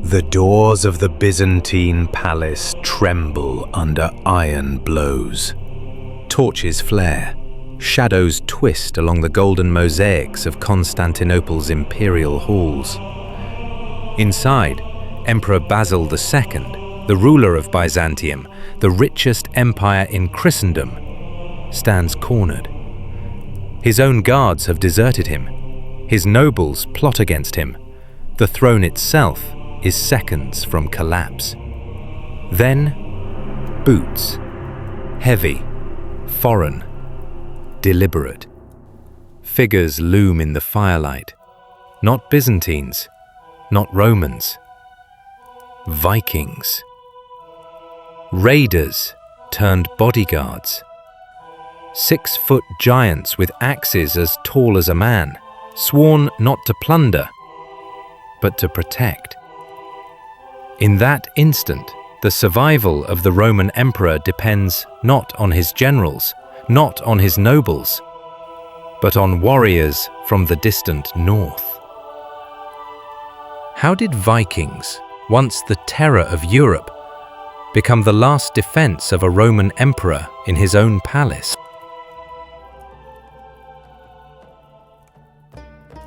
The doors of the Byzantine palace tremble under iron blows. Torches flare, shadows twist along the golden mosaics of Constantinople's imperial halls. Inside, Emperor Basil II, the ruler of Byzantium, the richest empire in Christendom, stands cornered. His own guards have deserted him. His nobles plot against him. The throne itself is seconds from collapse. Then, boots. Heavy, foreign, deliberate. Figures loom in the firelight. Not Byzantines, not Romans. Vikings. Raiders turned bodyguards. 6-foot giants with axes as tall as a man, sworn not to plunder, but to protect. In that instant, the survival of the Roman emperor depends not on his generals, not on his nobles, but on warriors from the distant north. How did Vikings, once the terror of Europe, become the last defense of a Roman emperor in his own palace?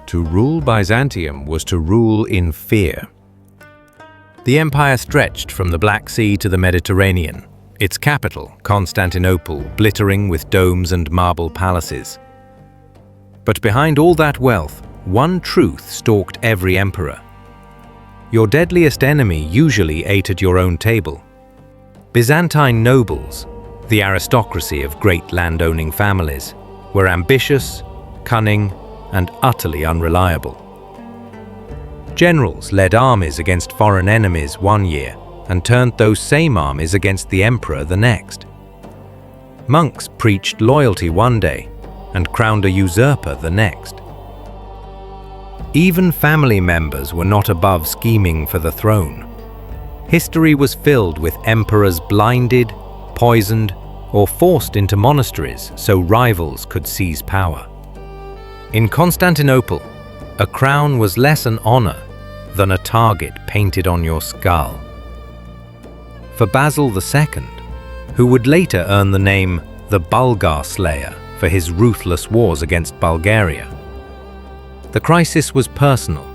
To rule Byzantium was to rule in fear. The empire stretched from the Black Sea to the Mediterranean, its capital, Constantinople, glittering with domes and marble palaces. But behind all that wealth, one truth stalked every emperor. Your deadliest enemy usually ate at your own table. Byzantine nobles, the aristocracy of great landowning families, were ambitious, cunning, and utterly unreliable. Generals led armies against foreign enemies one year and turned those same armies against the emperor the next. Monks preached loyalty one day and crowned a usurper the next. Even family members were not above scheming for the throne. History was filled with emperors blinded, poisoned, or forced into monasteries so rivals could seize power. In Constantinople, a crown was less an honor than a target painted on your skull. For Basil II, who would later earn the name the Bulgar Slayer for his ruthless wars against Bulgaria, the crisis was personal.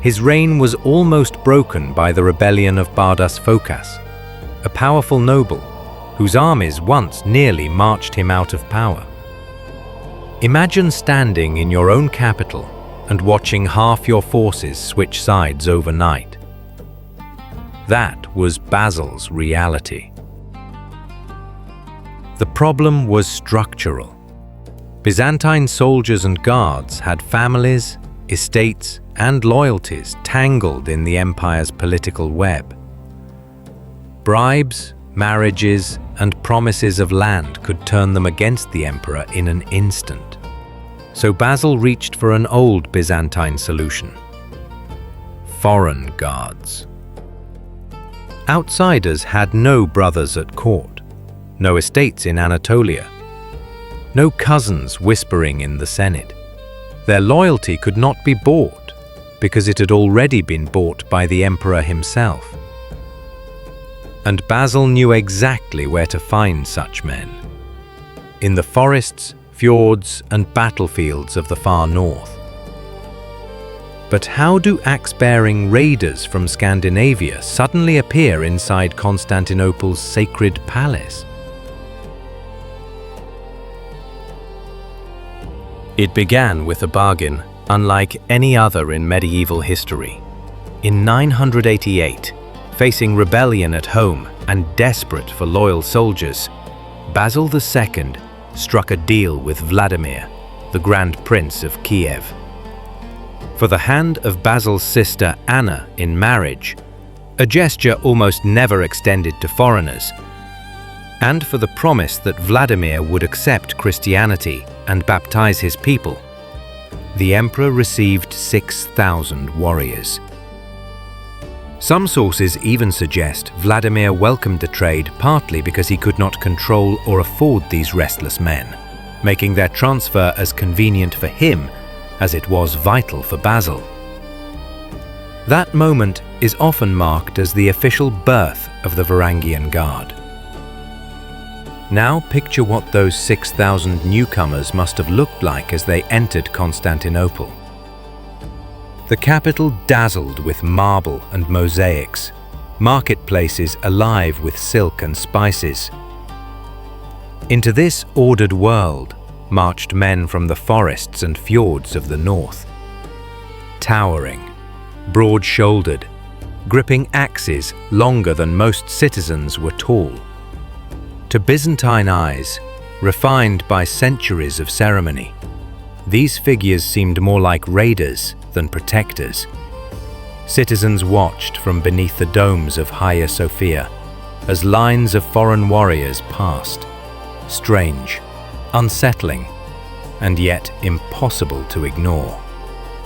His reign was almost broken by the rebellion of Bardas Phokas, a powerful noble whose armies once nearly marched him out of power. Imagine standing in your own capital and watching half your forces switch sides overnight. That was Basil's reality. The problem was structural. Byzantine soldiers and guards had families, estates, and loyalties tangled in the empire's political web. Bribes, marriages, and promises of land could turn them against the emperor in an instant. So Basil reached for an old Byzantine solution: foreign guards. Outsiders had no brothers at court, no estates in Anatolia, no cousins whispering in the Senate. Their loyalty could not be bought because it had already been bought by the emperor himself. And Basil knew exactly where to find such men: in the forests, fjords, and battlefields of the far north. But how do axe-bearing raiders from Scandinavia suddenly appear inside Constantinople's sacred palace? It began with a bargain unlike any other in medieval history. In 988, facing rebellion at home and desperate for loyal soldiers, Basil II struck a deal with Vladimir, the Grand Prince of Kiev. For the hand of Basil's sister Anna in marriage, a gesture almost never extended to foreigners, and for the promise that Vladimir would accept Christianity and baptize his people, the emperor received 6,000 warriors. Some sources even suggest Vladimir welcomed the trade partly because he could not control or afford these restless men, making their transfer as convenient for him as it was vital for Basil. That moment is often marked as the official birth of the Varangian Guard. Now picture what those 6,000 newcomers must have looked like as they entered Constantinople. The capital dazzled with marble and mosaics, marketplaces alive with silk and spices. Into this ordered world marched men from the forests and fjords of the north. Towering, broad-shouldered, gripping axes longer than most citizens were tall. To Byzantine eyes, refined by centuries of ceremony, these figures seemed more like raiders than protectors. Citizens watched from beneath the domes of Hagia Sophia as lines of foreign warriors passed, strange, unsettling, and yet impossible to ignore.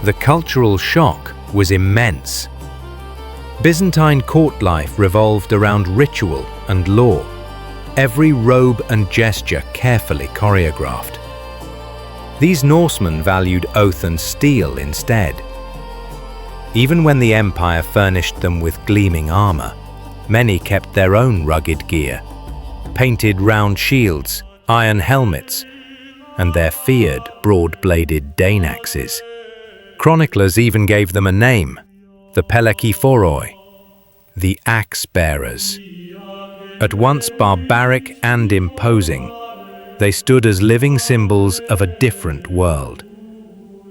The cultural shock was immense. Byzantine court life revolved around ritual and law, every robe and gesture carefully choreographed. These Norsemen valued oath and steel instead. Even when the empire furnished them with gleaming armor, many kept their own rugged gear, painted round shields, iron helmets, and their feared broad-bladed Dane axes. Chroniclers even gave them a name, the Pelekiphoroi, the axe-bearers. At once barbaric and imposing, they stood as living symbols of a different world,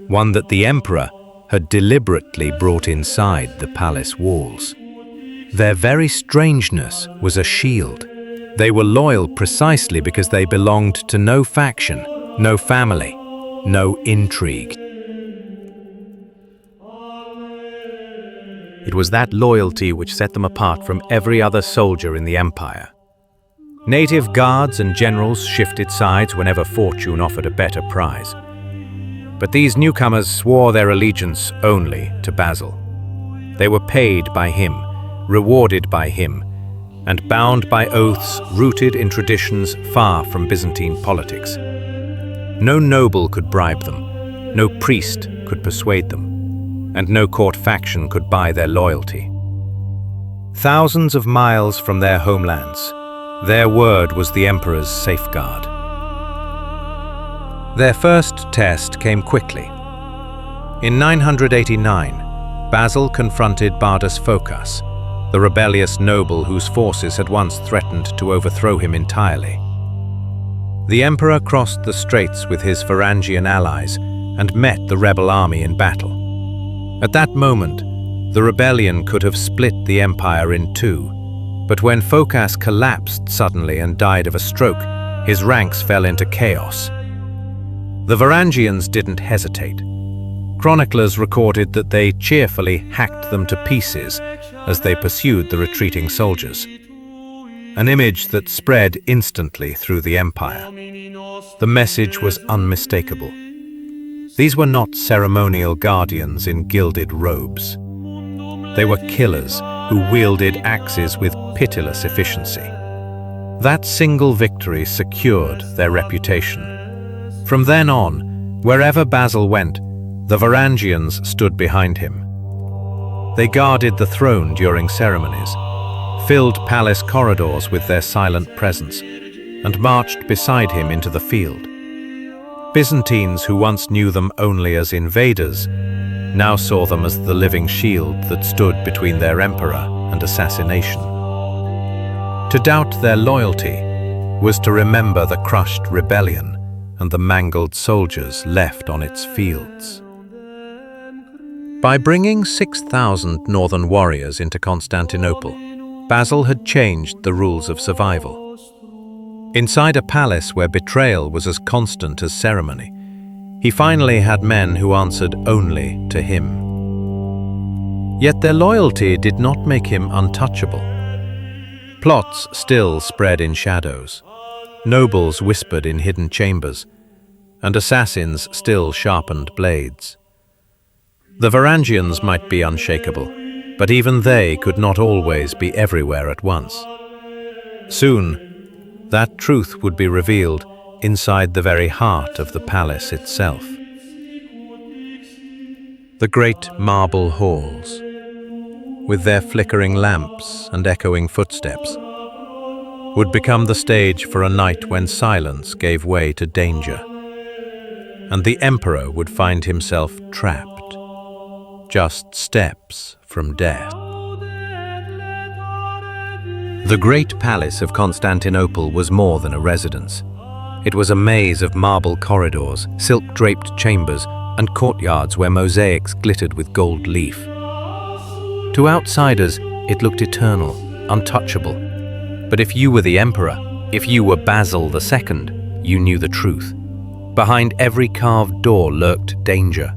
one that the emperor had deliberately brought inside the palace walls. Their very strangeness was a shield. They were loyal precisely because they belonged to no faction, no family, no intrigue. It was that loyalty which set them apart from every other soldier in the empire. Native guards and generals shifted sides whenever fortune offered a better prize. But these newcomers swore their allegiance only to Basil. They were paid by him, rewarded by him, and bound by oaths rooted in traditions far from Byzantine politics. No noble could bribe them, no priest could persuade them, and no court faction could buy their loyalty. Thousands of miles from their homelands, their word was the emperor's safeguard. Their first test came quickly. In 989, Basil confronted Bardas Phocas, the rebellious noble whose forces had once threatened to overthrow him entirely. The emperor crossed the straits with his Varangian allies and met the rebel army in battle. At that moment, the rebellion could have split the empire in two, but when Phocas collapsed suddenly and died of a stroke, his ranks fell into chaos. The Varangians didn't hesitate. Chroniclers recorded that they cheerfully hacked them to pieces as they pursued the retreating soldiers. An image that spread instantly through the empire. The message was unmistakable. These were not ceremonial guardians in gilded robes. They were killers who wielded axes with pitiless efficiency. That single victory secured their reputation. From then on, wherever Basil went, the Varangians stood behind him. They guarded the throne during ceremonies, filled palace corridors with their silent presence, and marched beside him into the field. Byzantines who once knew them only as invaders now saw them as the living shield that stood between their emperor and assassination. To doubt their loyalty was to remember the crushed rebellion and the mangled soldiers left on its fields. By bringing 6,000 northern warriors into Constantinople, Basil had changed the rules of survival. Inside a palace where betrayal was as constant as ceremony, he finally had men who answered only to him. Yet their loyalty did not make him untouchable. Plots still spread in shadows, nobles whispered in hidden chambers, and assassins still sharpened blades. The Varangians might be unshakable, but even they could not always be everywhere at once. Soon, that truth would be revealed inside the very heart of the palace itself. The great marble halls, with their flickering lamps and echoing footsteps, would become the stage for a night when silence gave way to danger, and the emperor would find himself trapped, just steps from death. The great palace of Constantinople was more than a residence. It was a maze of marble corridors, silk-draped chambers, and courtyards where mosaics glittered with gold leaf. To outsiders, it looked eternal, untouchable. But if you were the emperor, if you were Basil II, you knew the truth. Behind every carved door lurked danger.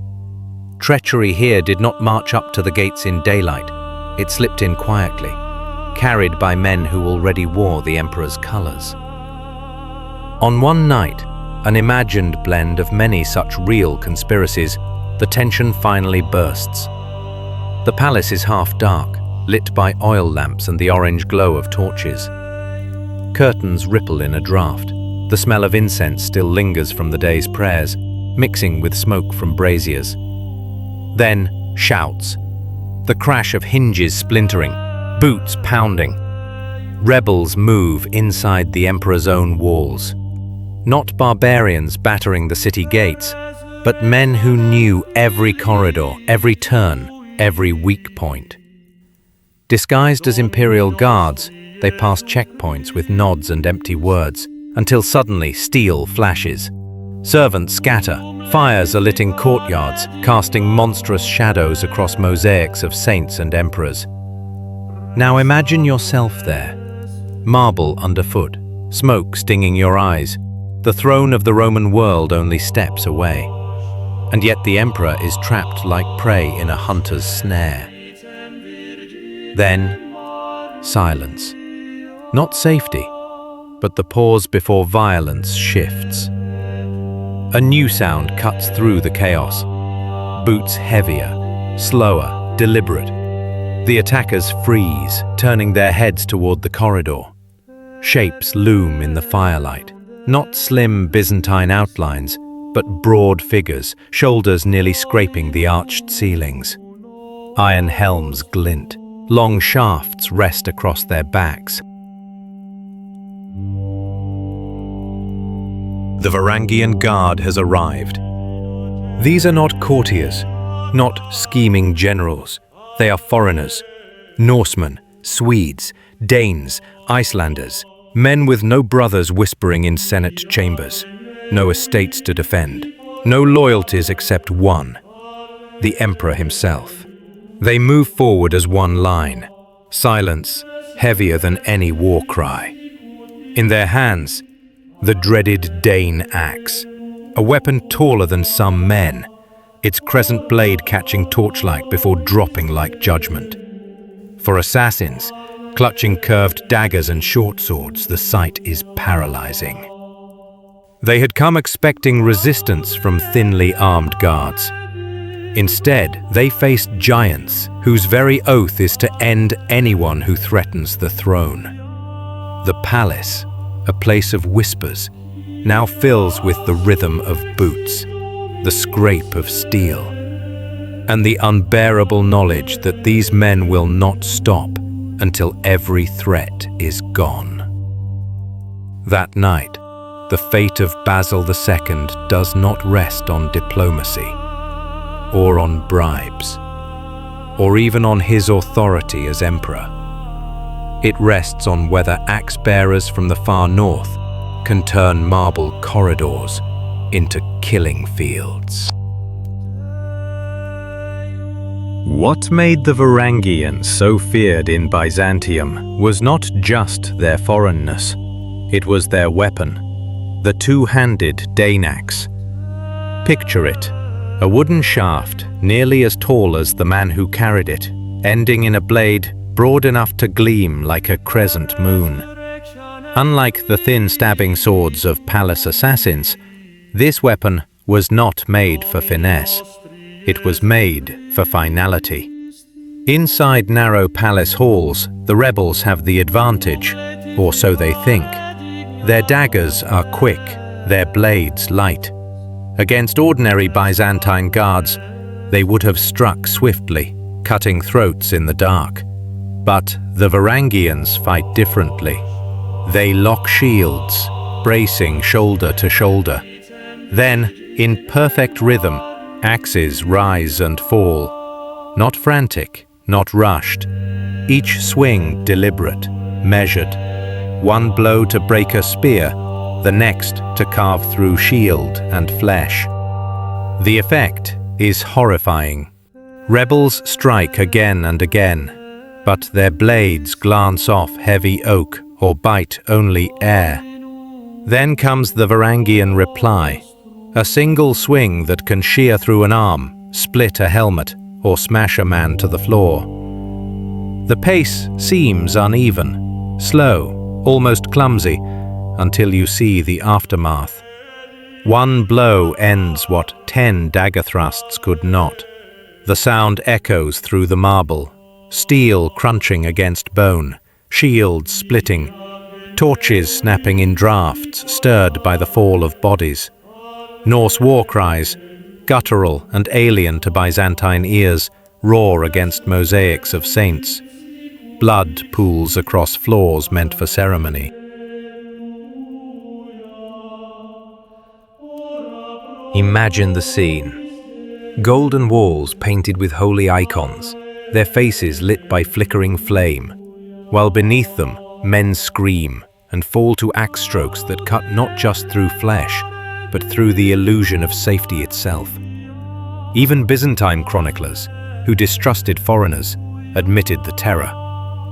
Treachery here did not march up to the gates in daylight. It slipped in quietly, carried by men who already wore the emperor's colors. On one night, an imagined blend of many such real conspiracies, the tension finally bursts. The palace is half dark, lit by oil lamps and the orange glow of torches. Curtains ripple in a draught. The smell of incense still lingers from the day's prayers, mixing with smoke from braziers. Then, shouts. The crash of hinges splintering, boots pounding. Rebels move inside the emperor's own walls. Not barbarians battering the city gates, but men who knew every corridor, every turn, every weak point. Disguised as imperial guards, they pass checkpoints with nods and empty words, until suddenly steel flashes. Servants scatter, fires are lit in courtyards, casting monstrous shadows across mosaics of saints and emperors. Now imagine yourself there. Marble underfoot, smoke stinging your eyes. The throne of the Roman world only steps away. And yet the emperor is trapped like prey in a hunter's snare. Then, silence. Not safety, but the pause before violence shifts. A new sound cuts through the chaos. Boots heavier, slower, deliberate. The attackers freeze, turning their heads toward the corridor. Shapes loom in the firelight. Not slim Byzantine outlines, but broad figures, shoulders nearly scraping the arched ceilings. Iron helms glint. Long shafts rest across their backs. The Varangian Guard has arrived. These are not courtiers, not scheming generals. They are foreigners, Norsemen, Swedes, Danes, Icelanders, men with no brothers whispering in Senate chambers, no estates to defend, no loyalties except one, the emperor himself. They move forward as one line, silence heavier than any war cry. In their hands, the dreaded Dane axe, a weapon taller than some men, its crescent blade catching torchlight before dropping like judgment. For assassins, clutching curved daggers and short swords, the sight is paralyzing. They had come expecting resistance from thinly armed guards. Instead, they faced giants whose very oath is to end anyone who threatens the throne. The palace, a place of whispers, now fills with the rhythm of boots, the scrape of steel, and the unbearable knowledge that these men will not stop until every threat is gone. That night, the fate of Basil II does not rest on diplomacy, or on bribes, or even on his authority as emperor. It rests on whether axe-bearers from the far north can turn marble corridors into killing fields. What made the Varangians so feared in Byzantium was not just their foreignness. It was their weapon, the two-handed Dane axe. Picture it, a wooden shaft nearly as tall as the man who carried it, ending in a blade broad enough to gleam like a crescent moon. Unlike the thin stabbing swords of palace assassins, this weapon was not made for finesse. It was made for finality. Inside narrow palace halls, the rebels have the advantage, or so they think. Their daggers are quick, their blades light. Against ordinary Byzantine guards, they would have struck swiftly, cutting throats in the dark. But the Varangians fight differently. They lock shields, bracing shoulder to shoulder. Then, in perfect rhythm, axes rise and fall. Not frantic, not rushed. Each swing deliberate, measured. One blow to break a spear, the next to carve through shield and flesh. The effect is horrifying. Rebels strike again and again, but their blades glance off heavy oak or bite only air. Then comes the Varangian reply, a single swing that can shear through an arm, split a helmet, or smash a man to the floor. The pace seems uneven, slow, almost clumsy, until you see the aftermath. One blow ends what 10 dagger thrusts could not. The sound echoes through the marble, steel crunching against bone, shields splitting, torches snapping in drafts stirred by the fall of bodies. Norse war cries, guttural and alien to Byzantine ears, roar against mosaics of saints. Blood pools across floors meant for ceremony. Imagine the scene. Golden walls painted with holy icons, their faces lit by flickering flame, while beneath them men scream and fall to axe strokes that cut not just through flesh, but through the illusion of safety itself. Even Byzantine chroniclers, who distrusted foreigners, admitted the terror.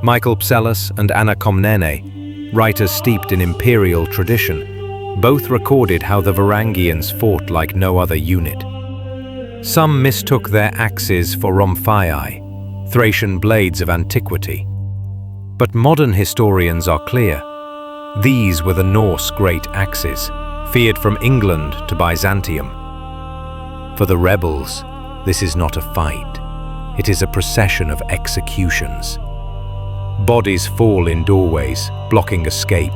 Michael Psellus and Anna Komnene, writers steeped in imperial tradition, both recorded how the Varangians fought like no other unit. Some mistook their axes for rhomphaei, Thracian blades of antiquity. But modern historians are clear. These were the Norse great axes, feared from England to Byzantium. For the rebels, this is not a fight. It is a procession of executions. Bodies fall in doorways, blocking escape.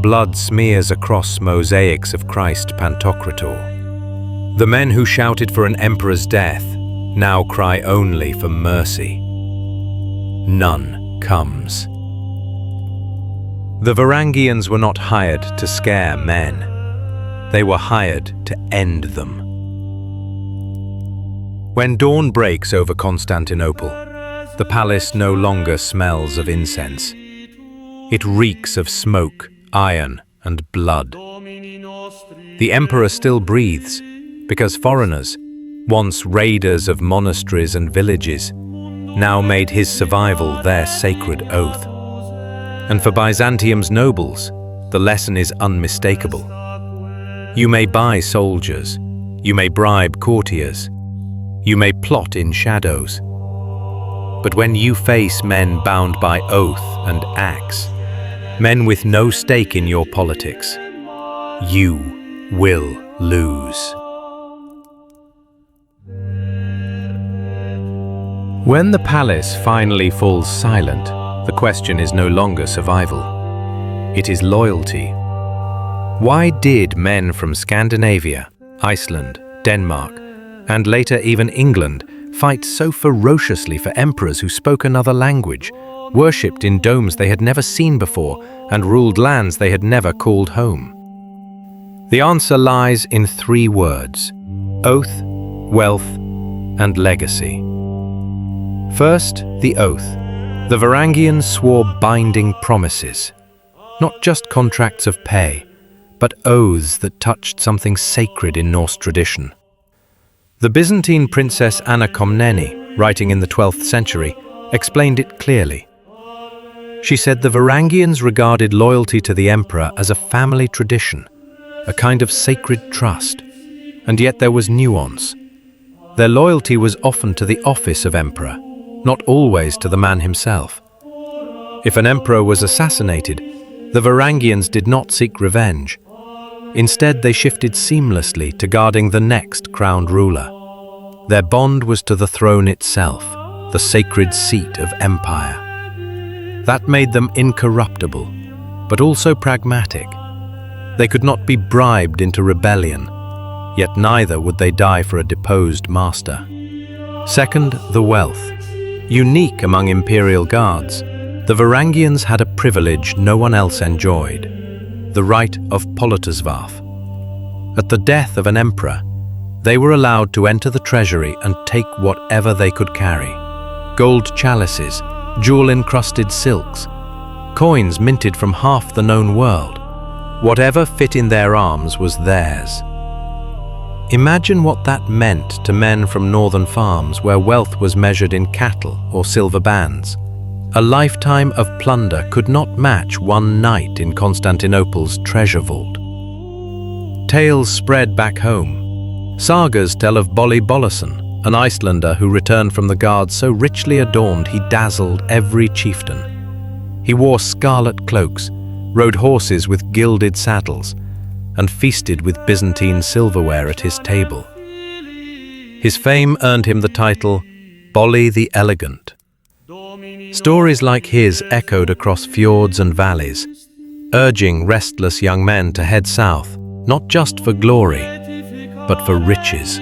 Blood smears across mosaics of Christ Pantocrator. The men who shouted for an emperor's death now cry only for mercy. None comes. The Varangians were not hired to scare men. They were hired to end them. When dawn breaks over Constantinople, the palace no longer smells of incense. It reeks of smoke, iron, and blood. The emperor still breathes, because foreigners, once raiders of monasteries and villages, now made his survival their sacred oath. And for Byzantium's nobles, the lesson is unmistakable. You may buy soldiers, you may bribe courtiers, you may plot in shadows. But when you face men bound by oath and axe, men with no stake in your politics, you will lose. When the palace finally falls silent, the question is no longer survival. It is loyalty. Why did men from Scandinavia, Iceland, Denmark, and later even England fight so ferociously for emperors who spoke another language, worshipped in domes they had never seen before, and ruled lands they had never called home? The answer lies in 3 words: oath, wealth, and legacy. First, the oath. The Varangians swore binding promises, not just contracts of pay, but oaths that touched something sacred in Norse tradition. The Byzantine princess Anna Komnene, writing in the 12th century, explained it clearly. She said the Varangians regarded loyalty to the emperor as a family tradition, a kind of sacred trust, and yet there was nuance. Their loyalty was often to the office of emperor, not always to the man himself. If an emperor was assassinated, the Varangians did not seek revenge. Instead, they shifted seamlessly to guarding the next crowned ruler. Their bond was to the throne itself, the sacred seat of empire. That made them incorruptible, but also pragmatic. They could not be bribed into rebellion, yet neither would they die for a deposed master. Second, the wealth. Unique among imperial guards, the Varangians had a privilege no one else enjoyed: the right of politisvarf. At the death of an emperor, they were allowed to enter the treasury and take whatever they could carry: gold chalices, jewel-encrusted silks, coins minted from half the known world. Whatever fit in their arms was theirs. Imagine what that meant to men from northern farms where wealth was measured in cattle or silver bands. A lifetime of plunder could not match one night in Constantinople's treasure vault. Tales spread back home. Sagas tell of Bolli Bollason, an Icelander who returned from the guards so richly adorned he dazzled every chieftain. He wore scarlet cloaks, rode horses with gilded saddles, and feasted with Byzantine silverware at his table. His fame earned him the title Bolli the Elegant. Stories like his echoed across fjords and valleys, urging restless young men to head south, not just for glory, but for riches.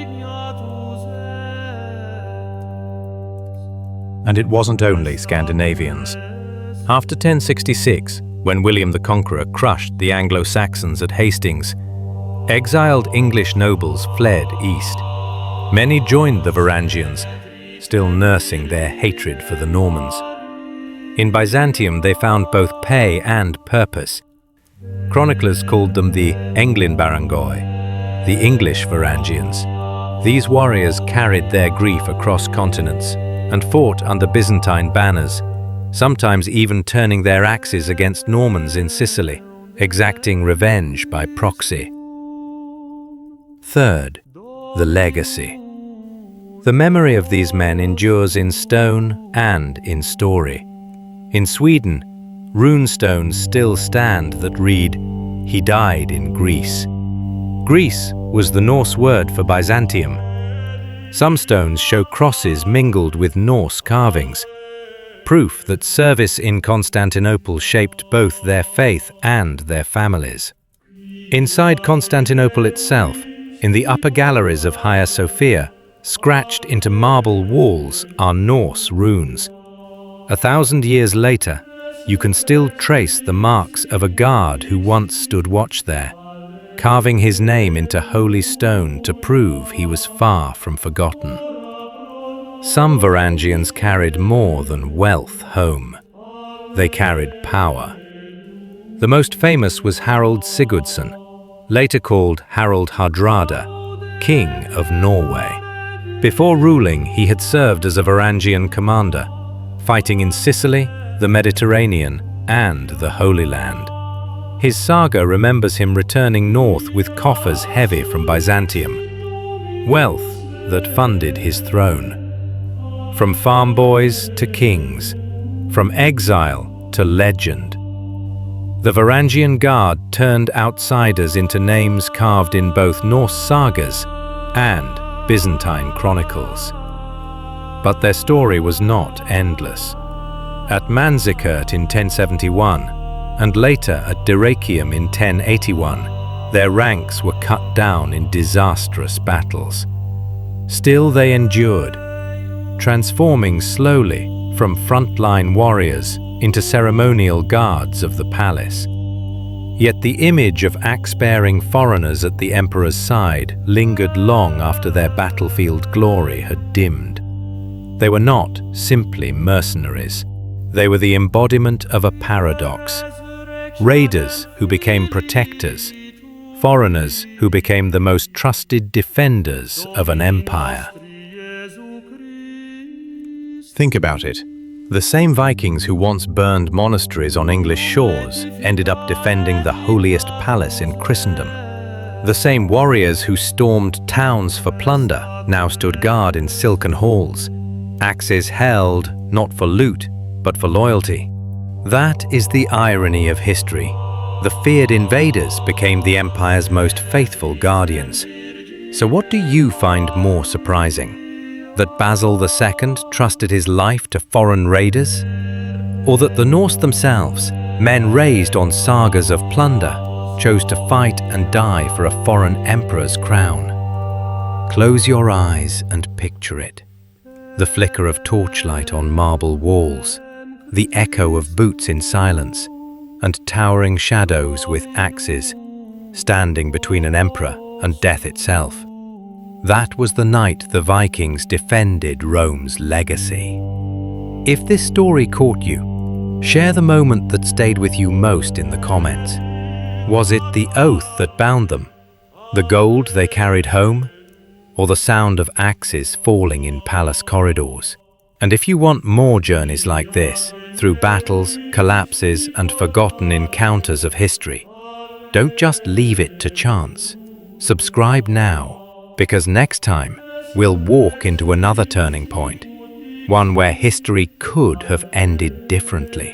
And it wasn't only Scandinavians. After 1066, when William the Conqueror crushed the Anglo-Saxons at Hastings, exiled English nobles fled east. Many joined the Varangians, still nursing their hatred for the Normans. In Byzantium, they found both pay and purpose. Chroniclers called them the Englinbarangoi, the English Varangians. These warriors carried their grief across continents and fought under Byzantine banners, sometimes even turning their axes against Normans in Sicily, exacting revenge by proxy. Third, the legacy. The memory of these men endures in stone and in story. In Sweden, rune stones still stand that read, "He died in Greece." Greece was the Norse word for Byzantium. Some stones show crosses mingled with Norse carvings, proof that service in Constantinople shaped both their faith and their families. Inside Constantinople itself, in the upper galleries of Hagia Sophia, scratched into marble walls are Norse runes. 1,000 years later, you can still trace the marks of a guard who once stood watch there, carving his name into holy stone to prove he was far from forgotten. Some Varangians carried more than wealth home. They carried power. The most famous was Harald Sigurdsson, later called Harald Hardrada, King of Norway. Before ruling, he had served as a Varangian commander, fighting in Sicily, the Mediterranean, and the Holy Land. His saga remembers him returning north with coffers heavy from Byzantium, wealth that funded his throne. From farm boys to kings, from exile to legend. The Varangian Guard turned outsiders into names carved in both Norse sagas and Byzantine chronicles. But their story was not endless. At Manzikert in 1071, and later at Dyrrhachium in 1081, their ranks were cut down in disastrous battles. Still they endured, transforming slowly from frontline warriors into ceremonial guards of the palace. Yet the image of axe-bearing foreigners at the emperor's side lingered long after their battlefield glory had dimmed. They were not simply mercenaries. They were the embodiment of a paradox. Raiders who became protectors, foreigners who became the most trusted defenders of an empire. Think about it. The same Vikings who once burned monasteries on English shores ended up defending the holiest palace in Christendom. The same warriors who stormed towns for plunder now stood guard in silken halls, axes held not for loot, but for loyalty. That is the irony of history. The feared invaders became the empire's most faithful guardians. So what do you find more surprising? That Basil II trusted his life to foreign raiders? Or that the Norse themselves, men raised on sagas of plunder, chose to fight and die for a foreign emperor's crown? Close your eyes and picture it. The flicker of torchlight on marble walls, the echo of boots in silence, and towering shadows with axes, standing between an emperor and death itself. That was the night the Vikings defended Rome's legacy. If this story caught you, share the moment that stayed with you most in the comments. Was it the oath that bound them, the gold they carried home, or the sound of axes falling in palace corridors? And if you want more journeys like this, through battles, collapses, and forgotten encounters of history, don't just leave it to chance. Subscribe now, because next time we'll walk into another turning point, one where history could have ended differently.